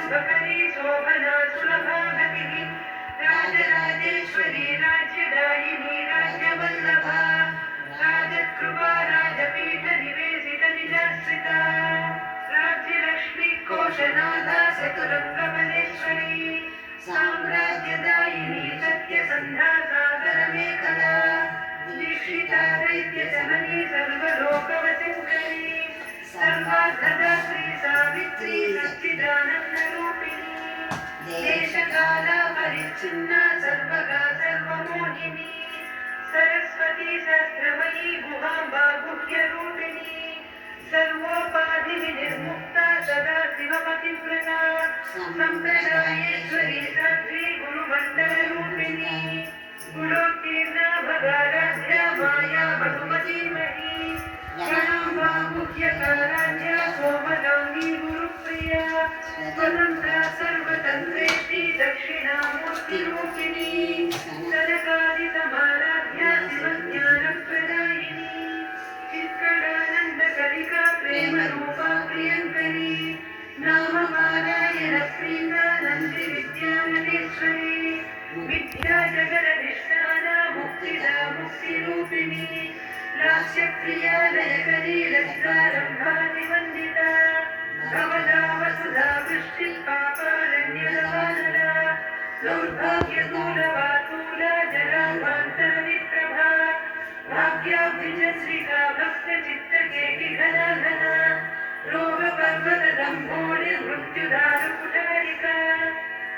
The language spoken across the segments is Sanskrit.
सर्वकरी शोभना सुलभा गतिः राजराजेश्वरी राज्यदायिनी राज्यवल्लभा राजकृपा राजपीठ निवेशित निजाश्रिता राज्यलक्ष्मी कोशनादा चतुरङ्गमलेश्वरी साम्राज्यदायिनी सत्यसन्धा सागरमेखला दीक्षिता वैद्यजननी सर्वलोकवशङ्करी सर्वार्थदात्री सावित्री सच्चिदानन्दरूपिणी देशकाला परिच्छिन्ना सर्वगा सर्वमोहिनी सरस्वती सहस्रमयी गुहाम्बा गुह्यरूपिणी सर्वोपाधिविनिर्मुक्ता सदा शिवपतिव्रता सम्प्रदायेश्वरी साध्वी गुरुमण्डलरूपिणी गुणोत्तीर्णा भगाराध्या माया बहुमतीमही गणाम्बा मुख्यकाराध्या कोमलाङ्गी गुरुप्रिया स्वतन्त्रा सर्वतन्त्रेष्टि दक्षिणामूर्तिरूपिणी सनकादिसमाराध्या शिवज्ञानप्रदायिनी चित्कलानन्दकलिका प्रेमरूपा प्रियङ्करी नामपारायणप्रीता नन्दिविद्यानलेश्वरी विद्या जगदधिष्ठाना मुक्तिदा मुक्तिरूपिणी लास्यप्रिया लयकरी लज्जारम्भादिवन्दिता भवदा वसुधा वृष्टिपापारण्यलवानला दौर्भाग्यतूलवातूला जराभान्तरविप्रभा भाग्याब्धिचन्द्रिका भक्तचित्तकेकिघना घना रोगपर्वतदम्भोनिर्मृत्युदारुकुटारिका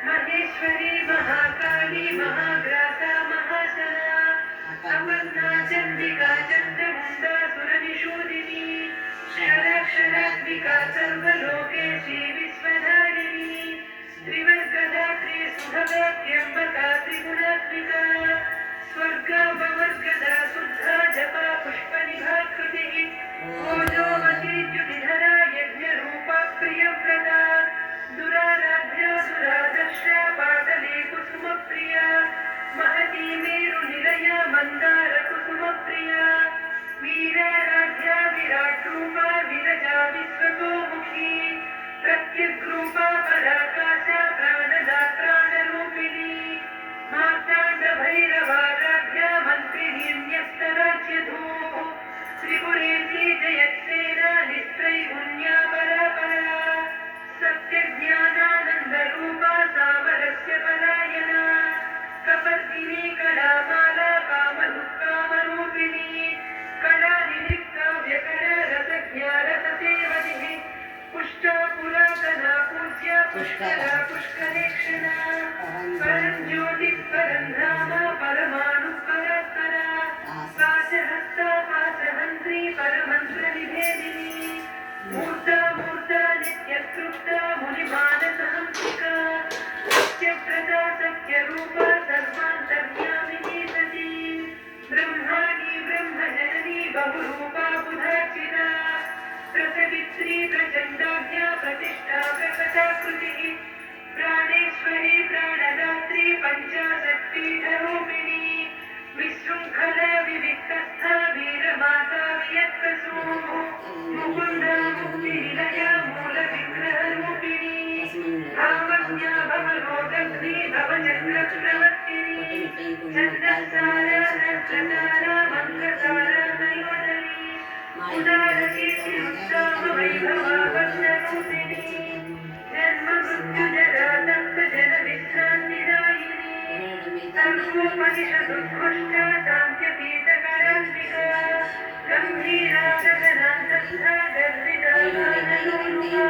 महेश्वरी महाकाली महाग्रासा महाशला अपर्णा चण्डिका चन्द्रमुण्डा सुरनिषूदिनी क्षराक्षरात्मिका सर्वलोकेशी विश्वधारिणी त्रिवर्गदात्री सुभगा त्र्यम्बका त्रिगुणात्मिका स्वर्गापवर्गदा शुद्धा जपा पुष्पनिभाकृतिः ओजोमती द्युतिधरा यज्ञरूपा प्रियव्रता दुराराध्या सुरादर्शा पाटली कुसुमप्रिया महती मेरुनिलया मन्दारकुसुमप्रिया वीराराध्या विराट्रूपा विरजा विश्वतोमुखी प्रत्यग्रूपा पराकाशा प्राणदा प्राणरूपिणी मार्ताण्डभैरवाराध्या मन्त्रिणीन्यस्तराज्यधूः त्रिपुरेशी जयत्सेना निस्त्रैगुण्या परापरा सत्यज्ञानानन्दरूपा सामरस्य परायणा कपर्दिनी कलामाला कामरुक्कामरूपिणी कलानिलिप्ताव्यकरा रसज्ञा रससेवतिः पुष्टा पुरातना पूज्या पुष्करा पुष्करेक्षणा परञ्ज्योतिः परन्धाम परमाणुः परात्परा पाशहस्ता पाशहन्त्री परमन्त्रनिभेदिनी मूर्ता मूर्ता नित्यतृप्ता मुनिमानसहंसिका सत्यव्रता सत्यरूपा सर्वान्तर्यामिनी सती ब्रह्माणी ब्रह्मजननी बहुरूपा बुधार्चिता प्रसवित्री प्रचण्डाढ्या प्रतिष्ठा प्रकटाकृतिः प्राणेश्वरी प्राणदात्री पञ्चाशत्पीठरूपिणी विशृङ्खला विविक्तस्था वीरमाता वियत्तसूः मुकुन्दा मुक्तिनिलया मूलविग्रहरूपिणी भावज्ञा भवरोदग्नी भवचक्रप्रवर्तिनी छन्दस्सारा सहस्रसारा मन्त्रसारा मयोदरी उदारकीर्ति उत्साहवैभवा वर्णरूपिणी जन्ममृत्युजरा तप्तजनविश्रान्तिदायिनी सर्वोपनिषदुत्कृष्टा सान्त्यपीठकरात्मिका गम्भीरा गगनान्तस्था गर्विता गानलोलुपा